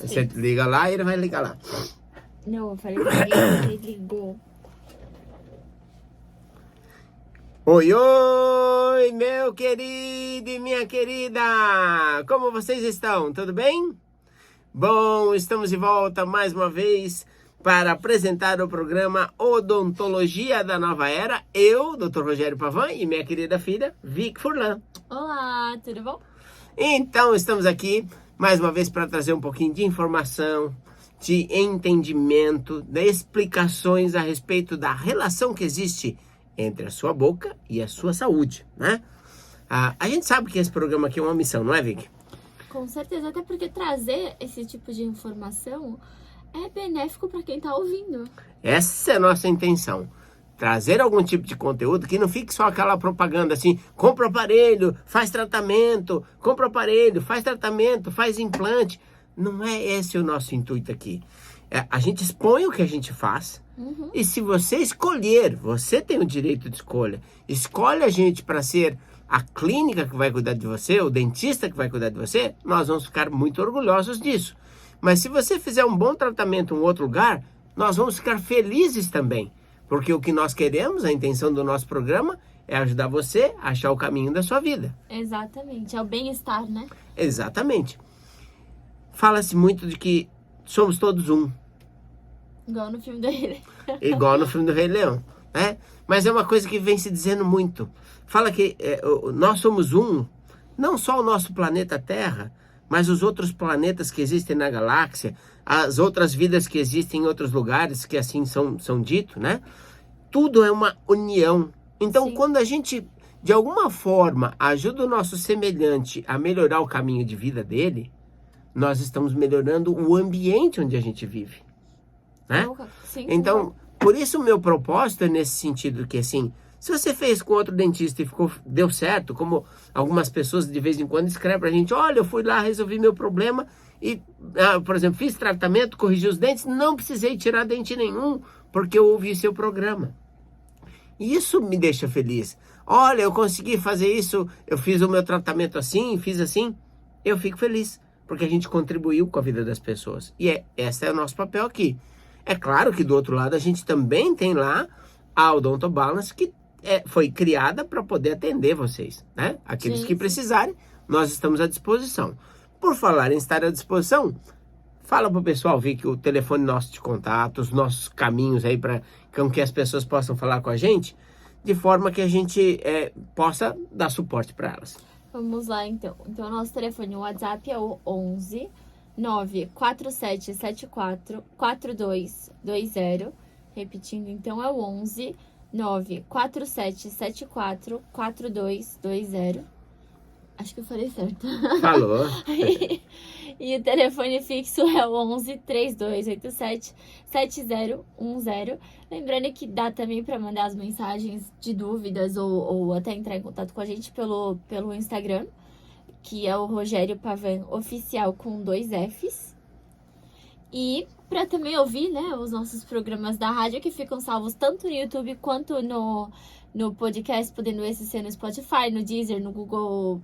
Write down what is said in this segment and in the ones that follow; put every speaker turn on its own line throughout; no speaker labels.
existentes.
Você liga lá e ele vai ligar lá.
Não, eu falei pra ele ligou.
Oi, oi, meu querido e minha querida! Como vocês estão? Tudo bem? Bom, estamos de volta mais uma vez para apresentar o programa Odontologia da Nova Era. Eu, Dr. Rogério Pavan, e minha querida filha, Vic Furlan.
Olá, tudo bom?
Então, estamos aqui mais uma vez para trazer um pouquinho de informação, de entendimento, de explicações a respeito da relação que existe entre a sua boca e a sua saúde, né? A gente sabe que esse programa aqui é uma missão, não é, Vic?
Com certeza, até porque trazer esse tipo de informação é benéfico para quem tá ouvindo.
Essa é a nossa intenção. Trazer algum tipo de conteúdo que não fique só aquela propaganda assim, compra o aparelho, faz tratamento, compra o aparelho, faz tratamento, faz implante. Não é esse o nosso intuito aqui. A gente expõe o que a gente faz. E se você escolher, você tem o direito de escolha. Escolhe a gente para ser a clínica que vai cuidar de você, o dentista que vai cuidar de você, nós vamos ficar muito orgulhosos disso. Mas se você fizer um bom tratamento em outro lugar, nós vamos ficar felizes também. Porque o que nós queremos, a intenção do nosso programa, é ajudar você a achar o caminho da sua vida.
Exatamente, é o bem-estar, né?
Exatamente. Fala-se muito de que somos todos um.
Igual no filme dele.
Igual no filme do Rei Leão, né? Mas é uma coisa que vem se dizendo muito. Fala que nós somos um, não só o nosso planeta Terra, mas os outros planetas que existem na galáxia, as outras vidas que existem em outros lugares, que assim são dito, né? Tudo é uma união. Então,
Sim.
quando a gente, de alguma forma, ajuda o nosso semelhante a melhorar o caminho de vida dele, nós estamos melhorando o ambiente onde a gente vive, né?
Sim,
Então, por isso o meu propósito é nesse sentido que, assim, se você fez com outro dentista e deu certo, como algumas pessoas de vez em quando escrevem pra gente, olha, eu fui lá, resolvi meu problema e, por exemplo, fiz tratamento, corrigi os dentes, não precisei tirar dente nenhum, porque eu ouvi seu programa. E isso me deixa feliz. Olha, eu consegui fazer isso, eu fiz o meu tratamento assim, fiz assim, eu fico feliz, porque a gente contribuiu com a vida das pessoas. E esse é o nosso papel aqui. É claro que do outro lado a gente também tem lá a Odonto Balance, que foi criada para poder atender vocês, né? Aqueles que precisarem, nós estamos à disposição. Por falar em estar à disposição, fala pro pessoal, Vic, o telefone nosso de contato, os nossos caminhos aí para que as pessoas possam falar com a gente, de forma que a gente possa dar suporte para elas.
Vamos lá, então. Então, nosso telefone, o WhatsApp é o 11 94774 4220. Repetindo, então, é o 11 94774 4220. Acho que eu falei certo.
Falou.
E o telefone fixo é o 11 3287 7010. Lembrando que dá também para mandar as mensagens de dúvidas ou até entrar em contato com a gente pelo Instagram, que é o Rogério Pavan Oficial com 2 Fs. E para também ouvir, né, os nossos programas da rádio que ficam salvos tanto no YouTube quanto no podcast, podendo esse ser no Spotify, no Deezer, no Google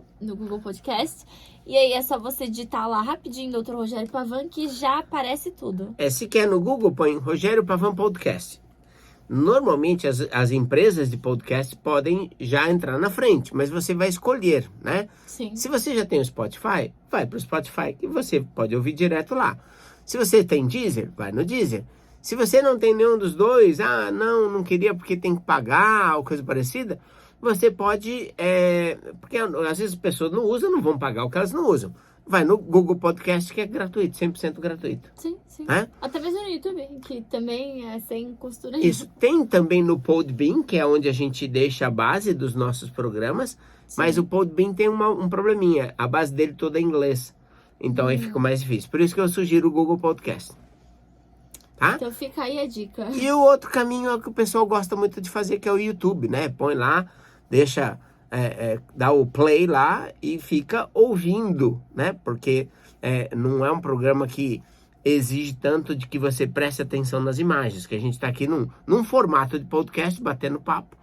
Podcast. E aí é só você digitar lá rapidinho Dr. Rogério Pavan que já aparece tudo.
Se quer no Google, põe Rogério Pavan Podcast. Normalmente as empresas de podcast podem já entrar na frente, mas você vai escolher, né?
Sim.
Se você já tem o Spotify, vai para o Spotify que você pode ouvir direto lá. Se você tem Deezer, vai no Deezer. Se você não tem nenhum dos dois, não queria porque tem que pagar ou coisa parecida, você pode, porque às vezes as pessoas não usam, não vão pagar o que elas não usam. Vai no Google Podcast, que é gratuito, 100% gratuito.
Sim.
É?
Até mesmo no YouTube, que também é sem custo nenhum.
Isso, tem também no Podbean, que é onde a gente deixa a base dos nossos programas, mas o Podbean tem um probleminha, a base dele toda é em inglês, então aí fica mais difícil. Por isso que eu sugiro o Google Podcast. Tá?
Então fica aí a dica.
E o outro caminho é o que o pessoal gosta muito de fazer, que é o YouTube, né? Põe lá, deixa, dá o play lá e fica ouvindo, né? Porque não é um programa que exige tanto de que você preste atenção nas imagens, que a gente está aqui num formato de podcast, batendo papo,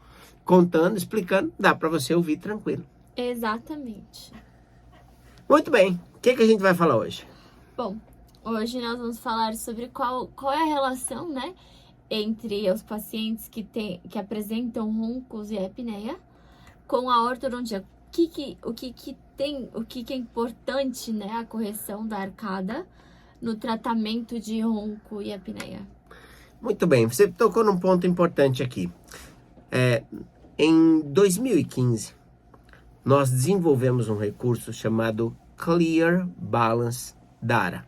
contando, explicando, dá para você ouvir tranquilo.
Exatamente.
Muito bem, o que a gente vai falar hoje?
Bom, Hoje nós vamos falar sobre qual é a relação, né, entre os pacientes que apresentam roncos e apneia com a ortodontia. O que é importante, né, a correção da arcada no tratamento de ronco e apneia.
Muito bem, você tocou num ponto importante aqui. Em 2015, nós desenvolvemos um recurso chamado Clear Balance Data.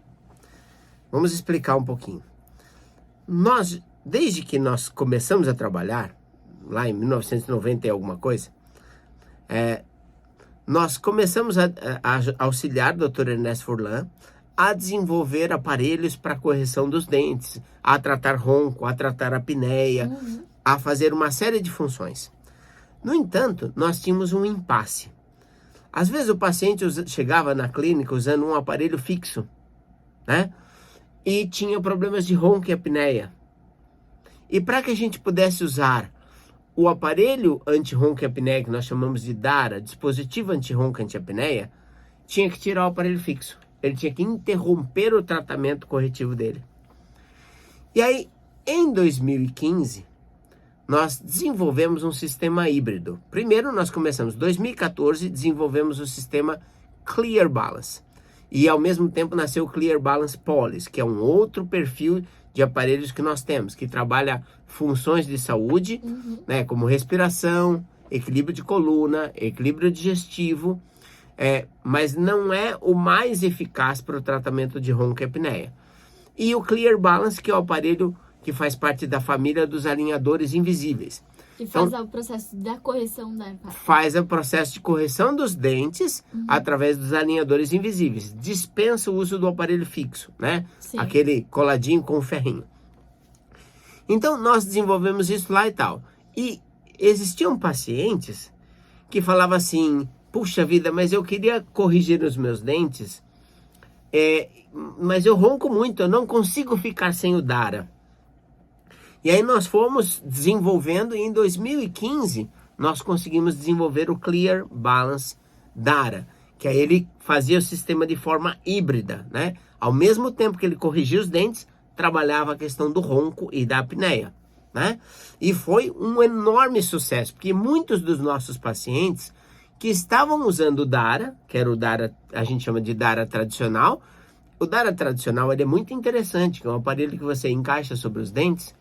Vamos explicar um pouquinho. Desde que nós começamos a trabalhar, lá em 1990 e alguma coisa, nós começamos a auxiliar o Dr. Ernesto Furlan a desenvolver aparelhos para correção dos dentes, a tratar ronco, a tratar apneia, a fazer uma série de funções. No entanto, nós tínhamos um impasse. Às vezes o paciente chegava na clínica usando um aparelho fixo, né? E tinha problemas de ronco e apneia. E para que a gente pudesse usar o aparelho anti-ronco e apneia, que nós chamamos de DARA, dispositivo anti-ronco e anti-apneia, tinha que tirar o aparelho fixo. Ele tinha que interromper o tratamento corretivo dele. E aí, em 2015, nós desenvolvemos um sistema híbrido. Primeiro, nós começamos, em 2014, desenvolvemos o sistema Clear Balance. E, ao mesmo tempo, nasceu o Clear Balance Polis, que é um outro perfil de aparelhos que nós temos, que trabalha funções de saúde, né, como respiração, equilíbrio de coluna, equilíbrio digestivo, mas não é o mais eficaz para o tratamento de ronco e apneia. E o Clear Balance, que é o aparelho que faz parte da família dos alinhadores invisíveis.
Que faz o processo da correção da arcada.
Faz o processo de correção dos dentes através dos alinhadores invisíveis. Dispensa o uso do aparelho fixo, né? Sim. Aquele coladinho com o ferrinho. Então, nós desenvolvemos isso lá e tal. E existiam pacientes que falavam assim, puxa vida, mas eu queria corrigir os meus dentes, mas eu ronco muito, eu não consigo ficar sem o DARA. E aí nós fomos desenvolvendo e em 2015 nós conseguimos desenvolver o Clear Balance Data, que aí ele fazia o sistema de forma híbrida, né? Ao mesmo tempo que ele corrigia os dentes, trabalhava a questão do ronco e da apneia, né? E foi um enorme sucesso, porque muitos dos nossos pacientes que estavam usando o DARA, que era o DARA, a gente chama de DARA tradicional. O DARA tradicional ele é muito interessante, que é um aparelho que você encaixa sobre os dentes.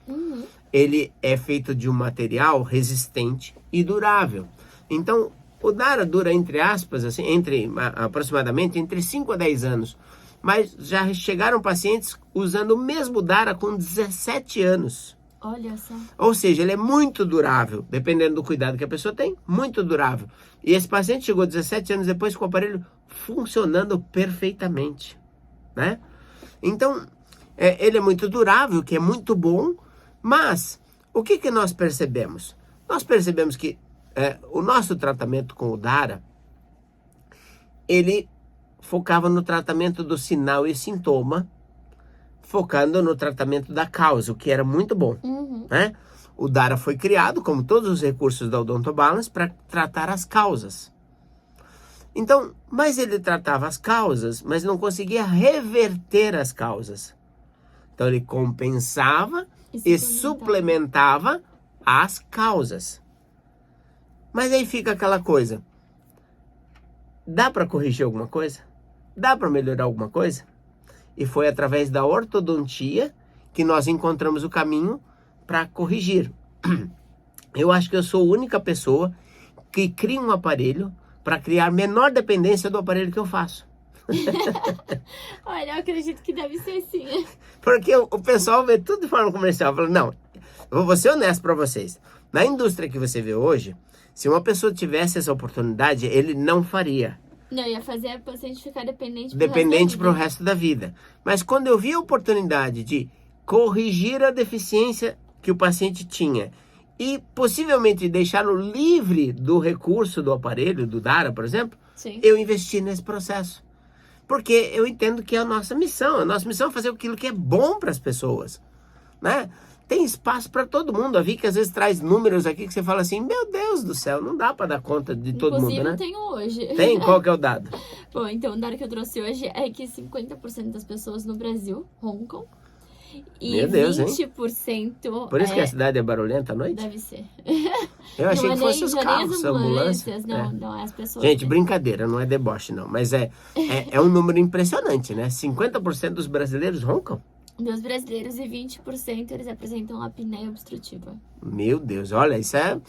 Ele é feito de um material resistente e durável. Então, o DARA dura, entre aspas, assim, aproximadamente entre 5 a 10 anos. Mas já chegaram pacientes usando o mesmo DARA com 17 anos.
Olha só.
Ou seja, ele é muito durável, dependendo do cuidado que a pessoa tem, muito durável. E esse paciente chegou 17 anos depois com o aparelho funcionando perfeitamente, né? Então, ele é muito durável, que é muito bom, mas o que nós percebemos? Nós percebemos que o nosso tratamento com o DARA, ele focava no tratamento do sinal e sintoma, focando no tratamento da causa, o que era muito bom, né? O DARA foi criado, como todos os recursos da Odontobalance, para tratar as causas. Então, mas ele tratava as causas, mas não conseguia reverter as causas. Então, ele compensava e suplementava as causas. Mas aí fica aquela coisa. Dá para corrigir alguma coisa? Dá para melhorar alguma coisa? E foi através da ortodontia que nós encontramos o caminho para corrigir. Eu acho que eu sou a única pessoa que cria um aparelho para criar menor dependência do aparelho que eu faço.
Olha, eu acredito que deve ser sim.
Porque o pessoal vê tudo de forma comercial. Fala, não, eu vou ser honesto para vocês. Na indústria que você vê hoje, se uma pessoa tivesse essa oportunidade, ele não faria.
Não, ia fazer a paciente ficar dependente
para o resto da vida. Mas quando eu vi a oportunidade de corrigir a deficiência que o paciente tinha e possivelmente deixá-lo livre do recurso do aparelho, do DARA, por exemplo, sim, eu investi nesse processo. Porque eu entendo que é a nossa missão. A nossa missão é fazer aquilo que é bom para as pessoas, né? tem espaço para todo mundo. A Vicky às vezes traz números aqui que você fala assim, meu Deus do céu, não dá para dar conta de todo
Inclusive,
mundo, né?
eu tenho hoje.
Tem? Qual que é o dado?
Bom, então o dado que eu trouxe hoje é que 50% das pessoas no Brasil roncam. E
Meu Deus, hein?
20%
Por isso que a cidade é barulhenta à noite?
deve ser.
Eu achei
Não
que
é
fosse
nem-
os
não é nem
carros,
as
ambulância.
ambulâncias, não, não é as pessoas.
Gente,
mesmo.
brincadeira, não é deboche não. Mas é um número impressionante, né? 50% dos brasileiros roncam.
Dos brasileiros e 20% eles apresentam apneia obstrutiva.
Meu Deus, olha, isso é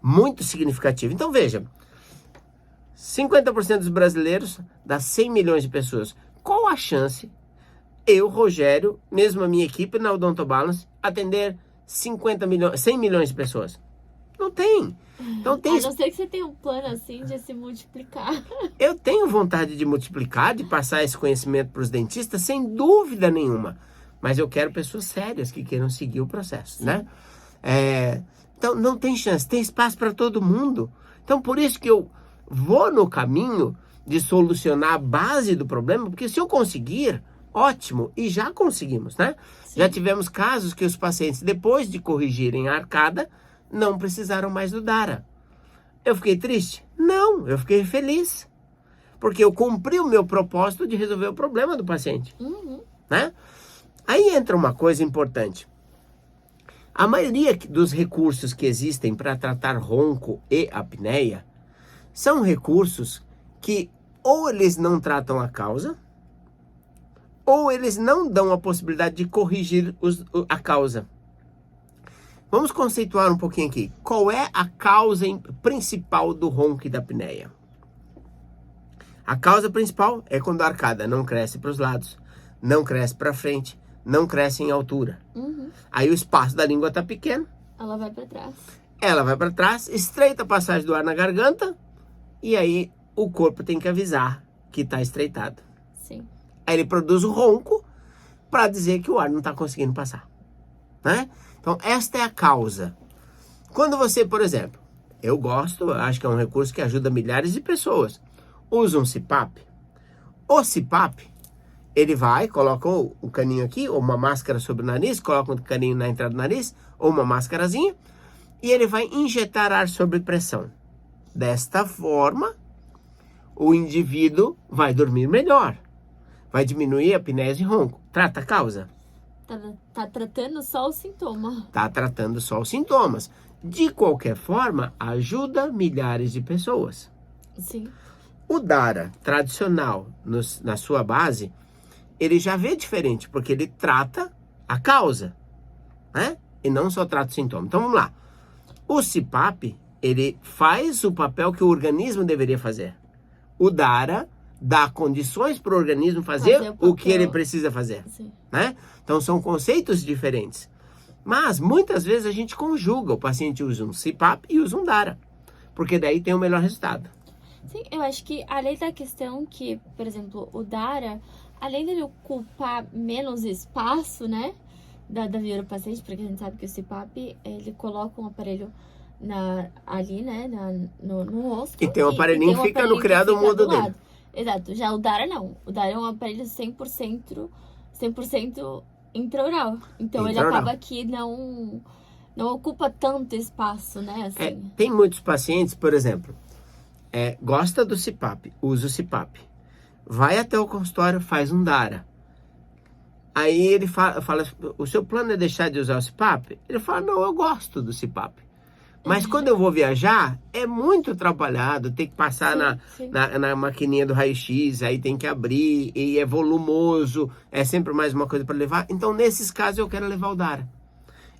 muito significativo. Então veja, 50% dos brasileiros dá 100 milhões de pessoas. Qual a chance eu, Rogério, mesmo a minha equipe na Odonto Balance, atender 100 milhões de pessoas? Não tem. Então tem.
A não ser que você tenha um plano assim de se multiplicar.
Eu tenho vontade de multiplicar, de passar esse conhecimento para os dentistas, sem dúvida nenhuma. Mas eu quero pessoas sérias que queiram seguir o processo, né? Então não tem chance, tem espaço para todo mundo. Então por isso que eu vou no caminho de solucionar a base do problema, porque se eu conseguir, ótimo, e já conseguimos, né?
Sim.
Já tivemos casos que os pacientes, depois de corrigirem a arcada, não precisaram mais do Dara. Eu fiquei triste? Não, eu fiquei feliz. Porque eu cumpri o meu propósito de resolver o problema do paciente, né? Aí entra uma coisa importante. A maioria dos recursos que existem para tratar ronco e apneia são recursos que ou eles não tratam a causa, ou eles não dão a possibilidade de corrigir a causa. Vamos conceituar um pouquinho aqui. Qual é a causa principal do ronco e da apneia? A causa principal é quando a arcada não cresce para os lados, não cresce para frente, não cresce em altura. Aí o espaço da língua está pequeno.
Ela vai para trás.
Ela vai para trás, estreita a passagem do ar na garganta, e aí o corpo tem que avisar que está estreitado.
Sim.
Aí ele produz o ronco para dizer que o ar não está conseguindo passar, né? Então esta é a causa. Quando você, por exemplo, eu acho que é um recurso que ajuda milhares de pessoas, usa um CPAP. O CPAP, ele vai, coloca o caninho aqui, ou uma máscara sobre o nariz, coloca um caninho na entrada do nariz, ou uma máscarazinha, e ele vai injetar ar sob pressão. Desta forma, o indivíduo vai dormir melhor, vai diminuir a apneia e ronco. Trata a causa?
Tá tratando só o sintoma.
Tá tratando só os sintomas. De qualquer forma, ajuda milhares de pessoas.
Sim.
O Dara tradicional, na sua base, ele já vê diferente, porque ele trata a causa, né? E não só trata o sintoma. Então vamos lá. O CPAP, ele faz o papel que o organismo deveria fazer. O Dara dá condições para o organismo fazer o que ele precisa fazer, né? Então são conceitos diferentes. Mas muitas vezes a gente conjuga. O paciente usa um CPAP e usa um Dara, porque daí tem o melhor resultado.
Sim, eu acho que além da questão que, por exemplo, o Dara, além dele ocupar menos espaço, né, da vida do paciente, porque a gente sabe que o CPAP, ele coloca um aparelho ali, né, no rosto.
E tem um aparelhinho que fica no criado mudo dele.
Exato, já o Dara não. O Dara é um aparelho 100% intraoral. Então ele acaba que não ocupa tanto espaço, né, assim.
Tem muitos pacientes, por exemplo, gosta do CPAP, usa o CPAP. Vai até o consultório, faz um Dara. Aí ele fala, o seu plano é deixar de usar o CPAP? Ele fala, não, eu gosto do CPAP. Mas quando eu vou viajar, é muito atrapalhado, tem que passar na maquininha do raio-x, aí tem que abrir, e é volumoso, é sempre mais uma coisa para levar. Então, nesses casos, eu quero levar o Dara.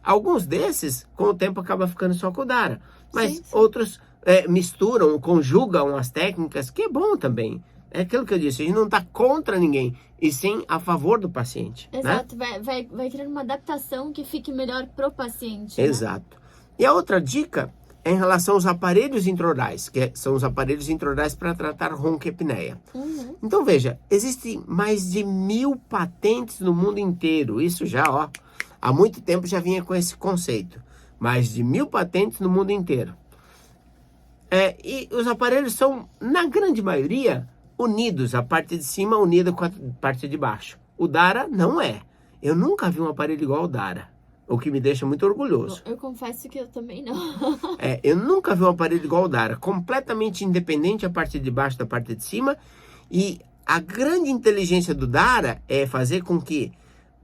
Alguns desses, com o tempo, acaba ficando só com o Dara. Mas outros misturam, conjugam as técnicas, que é bom também. É aquilo que eu disse, a gente não está contra ninguém, e sim a favor do paciente.
Exato, né? vai criando uma adaptação que fique melhor pro paciente.
Exato. Né? E a outra dica é em relação aos aparelhos intraorais, que são os aparelhos intraorais para tratar ronco e apneia. Então veja, existem mais de 1000 patentes no mundo inteiro. Isso já, há muito tempo já vinha com esse conceito. Mais de 1000 patentes no mundo inteiro. E os aparelhos são, na grande maioria, unidos, a parte de cima unida com a parte de baixo. O Dara não é. Eu nunca vi um aparelho igual ao Dara. o que me deixa muito orgulhoso.
Eu confesso que eu também não.
Eu nunca vi um aparelho igual o Dara, completamente independente a parte de baixo da parte de cima. E a grande inteligência do Dara é fazer com que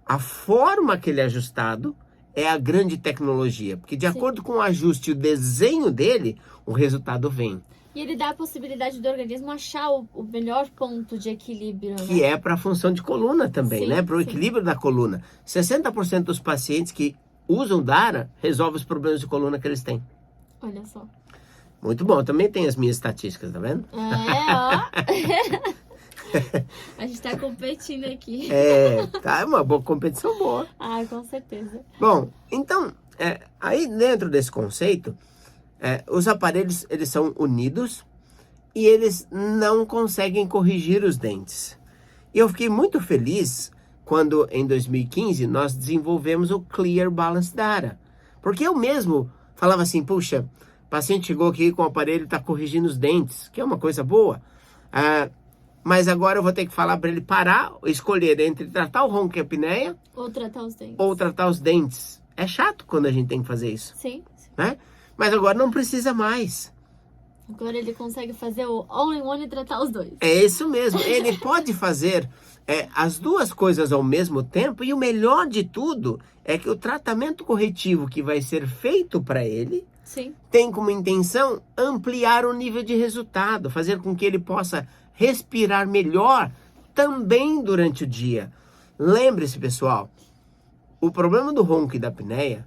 a forma que ele é ajustado é a grande tecnologia. Porque de acordo com o ajuste e o desenho dele, o resultado vem.
E ele dá a possibilidade do organismo achar o melhor ponto de equilíbrio, né?
Que é para a função de coluna também, né? Para o equilíbrio da coluna. 60% dos pacientes que usam Dara resolvem os problemas de coluna que eles têm.
Olha só.
Muito bom. Também tem as minhas estatísticas, tá vendo?
Ó. A gente tá competindo aqui.
Tá uma boa competição boa.
Ah, com certeza.
Bom, então, aí dentro desse conceito, os aparelhos, eles são unidos e eles não conseguem corrigir os dentes. E eu fiquei muito feliz quando, em 2015, nós desenvolvemos o Clear Balance Dara. Porque eu mesmo falava assim, puxa, o paciente chegou aqui com o aparelho e está corrigindo os dentes, que é uma coisa boa. Mas agora eu vou ter que falar para ele parar, escolher entre tratar o ronco e a apneia
ou tratar os dentes.
Ou tratar os dentes. É chato quando a gente tem que fazer isso.
Sim.
Né? Mas agora não precisa mais.
Agora ele consegue fazer o all-in-one e tratar os dois.
É isso mesmo. Ele pode fazer as duas coisas ao mesmo tempo. E o melhor de tudo é que o tratamento corretivo que vai ser feito para ele tem como intenção ampliar o nível de resultado. Fazer com que ele possa respirar melhor também durante o dia. Lembre-se, pessoal, o problema do ronco e da apneia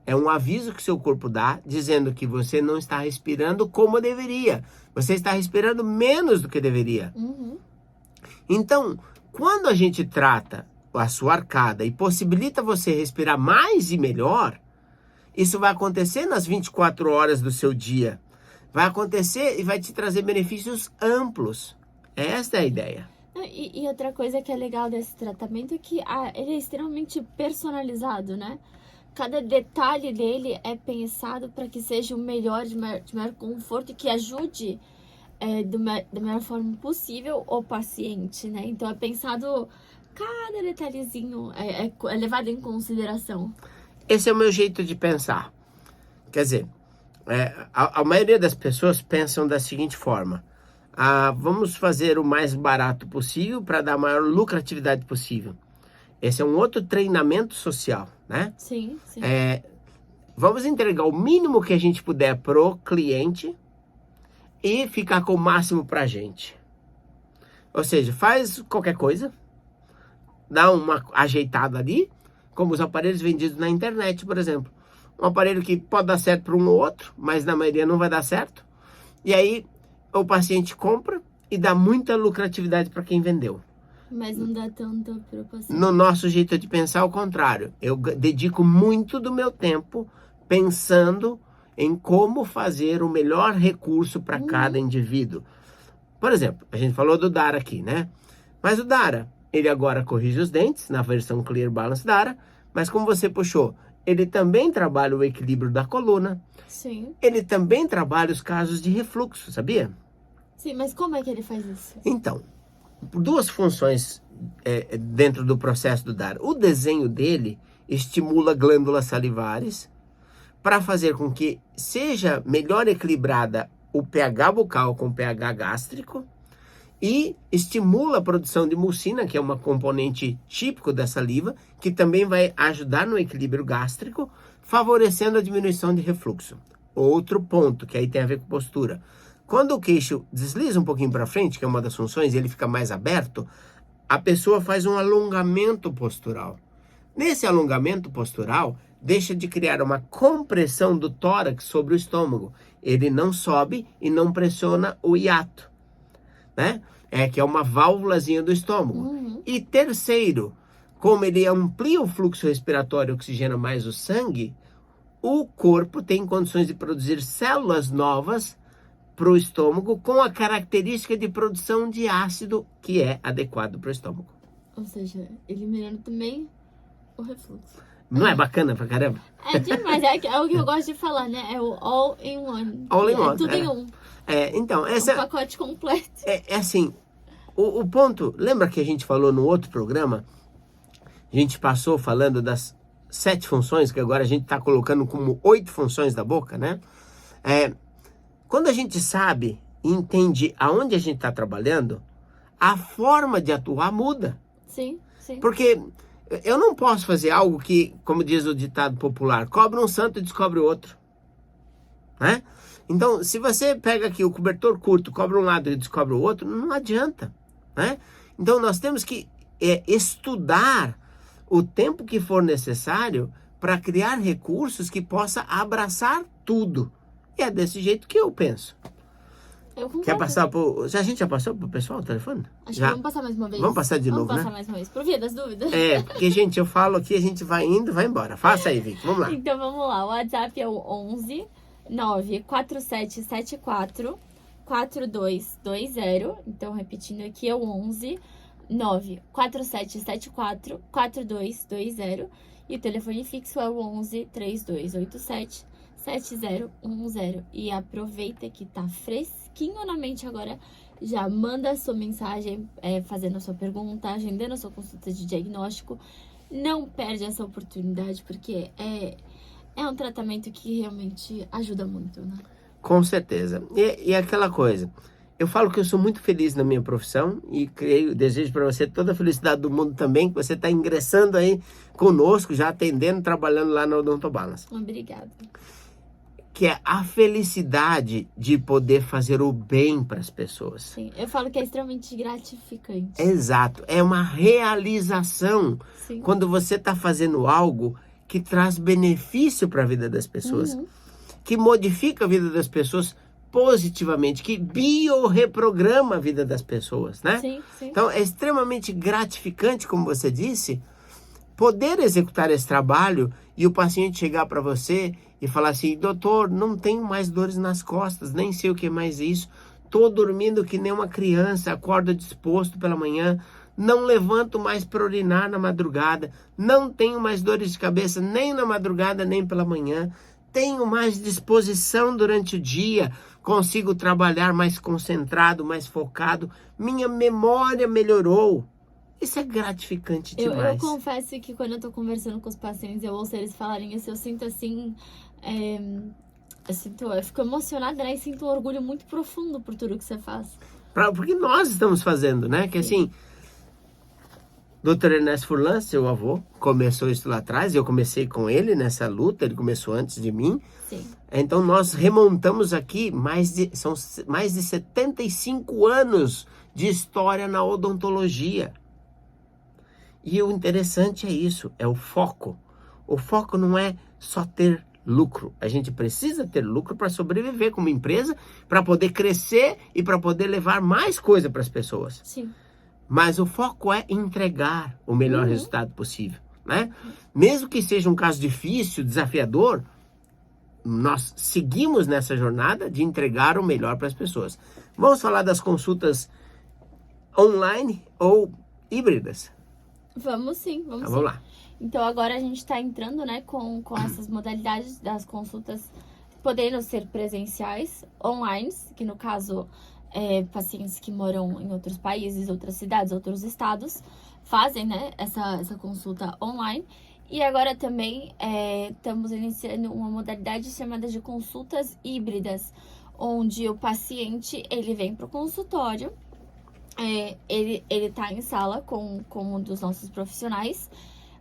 é um aviso que seu corpo dá, dizendo que você não está respirando como deveria. Você está respirando menos do que deveria. Então, quando a gente trata a sua arcada e possibilita você respirar mais e melhor, isso vai acontecer nas 24 horas do seu dia. Vai acontecer e vai te trazer benefícios amplos. Esta é a ideia.
E outra coisa que é legal desse tratamento é que ele é extremamente personalizado, né? Cada detalhe dele é pensado para que seja o melhor, de maior conforto e que ajude da melhor forma possível o paciente, né? Então é pensado, cada detalhezinho é levado em consideração.
Esse é o meu jeito de pensar. Quer dizer, a maioria das pessoas pensam da seguinte forma. Vamos fazer o mais barato possível para dar a maior lucratividade possível. Esse é um outro treinamento social, né?
Sim.
Vamos entregar o mínimo que a gente puder pro cliente e ficar com o máximo pra gente. Ou seja, faz qualquer coisa, dá uma ajeitada ali, como os aparelhos vendidos na internet, por exemplo. Um aparelho que pode dar certo para um ou outro, mas na maioria não vai dar certo. E aí o paciente compra e dá muita lucratividade para quem vendeu.
Mas não dá tanto para o paciente.
No nosso jeito de pensar, ao contrário. Eu dedico muito do meu tempo pensando em como fazer o melhor recurso para cada indivíduo. Por exemplo, a gente falou do Dara aqui, né? Mas o Dara, ele agora corrige os dentes na versão Clear Balance Dara, mas como você puxou, ele também trabalha o equilíbrio da coluna.
Sim.
Ele também trabalha os casos de refluxo, sabia?
Sim, mas como é que ele faz isso?
Então, por duas funções dentro do processo do Dara. O desenho dele estimula glândulas salivares para fazer com que seja melhor equilibrada o pH bucal com o pH gástrico e estimula a produção de mucina, que é uma componente típico da saliva, que também vai ajudar no equilíbrio gástrico, favorecendo a diminuição de refluxo. Outro ponto, que aí tem a ver com postura. Quando o queixo desliza um pouquinho para frente, que é uma das funções, e ele fica mais aberto, a pessoa faz um alongamento postural. Nesse alongamento postural, deixa de criar uma compressão do tórax sobre o estômago. Ele não sobe e não pressiona o hiato, né? Que é uma válvulazinha do estômago. E terceiro, como ele amplia o fluxo respiratório e oxigena mais o sangue, o corpo tem condições de produzir células novas para o estômago com a característica de produção de ácido que é adequado para o estômago.
Ou seja, eliminando também o refluxo.
Não é bacana pra caramba?
É demais, é o que eu gosto de falar, né? É o all-in-one.
All-in-one.
Tudo em um.
Então,
Um pacote completo.
Assim, o ponto... Lembra que a gente falou no outro programa? A gente passou falando das 7 funções, que agora a gente está colocando como 8 funções da boca, né? Quando a gente sabe e entende aonde a gente está trabalhando, a forma de atuar muda.
Sim, sim.
Porque eu não posso fazer algo que, como diz o ditado popular, cobra um santo e descobre o outro. Né? Então, se você pega aqui o cobertor curto, cobra um lado e descobre o outro, não adianta. Né? Então, nós temos que estudar o tempo que for necessário para criar recursos que possa abraçar tudo. E é desse jeito que eu penso.
Eu concordo.
Quer passar por... A gente já passou pro pessoal o telefone?
Acho
já?
que vamos passar mais uma vez.
Vamos passar de novo,
Vamos passar
né?
mais uma vez, por via das dúvidas.
Porque, gente, eu falo aqui, a gente vai indo, vai embora. Faça aí, Vicky, vamos lá.
Então, vamos lá. O WhatsApp é o 11 94774 4220. Então, repetindo aqui, é o 11 94774 4220. E o telefone fixo é o 11 3287 7010. E aproveita que tá fresquinho na mente agora. Já manda a sua mensagem, fazendo a sua pergunta, agendando a sua consulta de diagnóstico. Não perde essa oportunidade, porque é um tratamento que realmente ajuda muito, né?
Com certeza. E aquela coisa, eu falo que eu sou muito feliz na minha profissão e desejo para você toda a felicidade do mundo também, que você está ingressando aí conosco, já atendendo, trabalhando lá na Odontobalance.
Obrigada.
Que é a felicidade de poder fazer o bem para as pessoas.
Sim, eu falo que é extremamente gratificante.
Exato, é uma realização.
Sim.
Quando você está fazendo algo que traz benefício para a vida das pessoas, que modifica a vida das pessoas positivamente, que biorreprograma a vida das pessoas, né?
Sim, sim.
Então, é extremamente gratificante, como você disse, poder executar esse trabalho e o paciente chegar para você e falar assim, doutor, não tenho mais dores nas costas, nem sei o que mais é isso, tô dormindo que nem uma criança, acordo disposto pela manhã, não levanto mais para urinar na madrugada, não tenho mais dores de cabeça nem na madrugada nem pela manhã, tenho mais disposição durante o dia, consigo trabalhar mais concentrado, mais focado, minha memória melhorou. Isso é gratificante demais.
Eu confesso que quando eu tô conversando com os pacientes, eu ouço eles falarem isso, eu sinto assim, eu fico emocionada, né? E sinto um orgulho muito profundo por tudo que você faz.
Porque nós estamos fazendo, né? Que assim, Dr. Ernesto Furlan, seu avô, começou isso lá atrás, eu comecei com ele nessa luta, ele começou antes de mim.
Sim.
Então nós remontamos aqui são mais de 75 anos de história na odontologia. E o interessante é isso, é o foco. O foco não é só ter lucro. A gente precisa ter lucro para sobreviver como empresa, para poder crescer e para poder levar mais coisa para as pessoas.
Sim.
Mas o foco é entregar o melhor resultado possível, né? Mesmo que seja um caso difícil, desafiador, nós seguimos nessa jornada de entregar o melhor para as pessoas. Vamos falar das consultas online ou híbridas?
Vamos sim, vamos sim.
Vamos lá.
Então agora a gente está entrando, né, com essas modalidades das consultas podendo ser presenciais, online, que no caso pacientes que moram em outros países, outras cidades, outros estados, fazem, né, essa consulta online. E agora também estamos iniciando uma modalidade chamada de consultas híbridas, onde o paciente ele vem para o consultório, ele tá em sala com um dos nossos profissionais.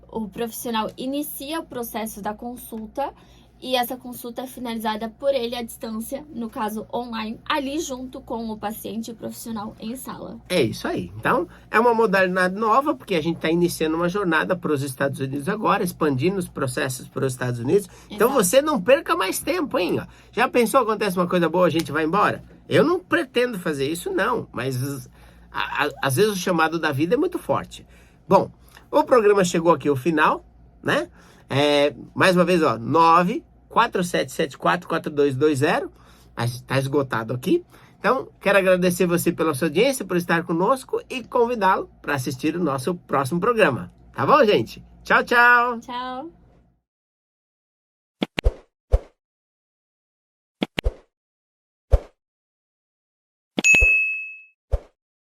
O profissional inicia o processo da consulta e essa consulta é finalizada por ele à distância, no caso online, ali junto com o paciente e o profissional em sala.
É isso aí. Então, é uma modalidade nova, porque a gente está iniciando uma jornada para os Estados Unidos agora, expandindo os processos para os Estados Unidos. Então, você não perca mais tempo, hein? Já pensou, acontece uma coisa boa, a gente vai embora? Eu não pretendo fazer isso, não, mas às vezes o chamado da vida é muito forte. Bom, o programa chegou aqui ao final, né? Mais uma vez, 947744220. Está esgotado aqui. Então, quero agradecer você pela sua audiência, por estar conosco e convidá-lo para assistir o nosso próximo programa. Tá bom, gente? Tchau, tchau!
Tchau!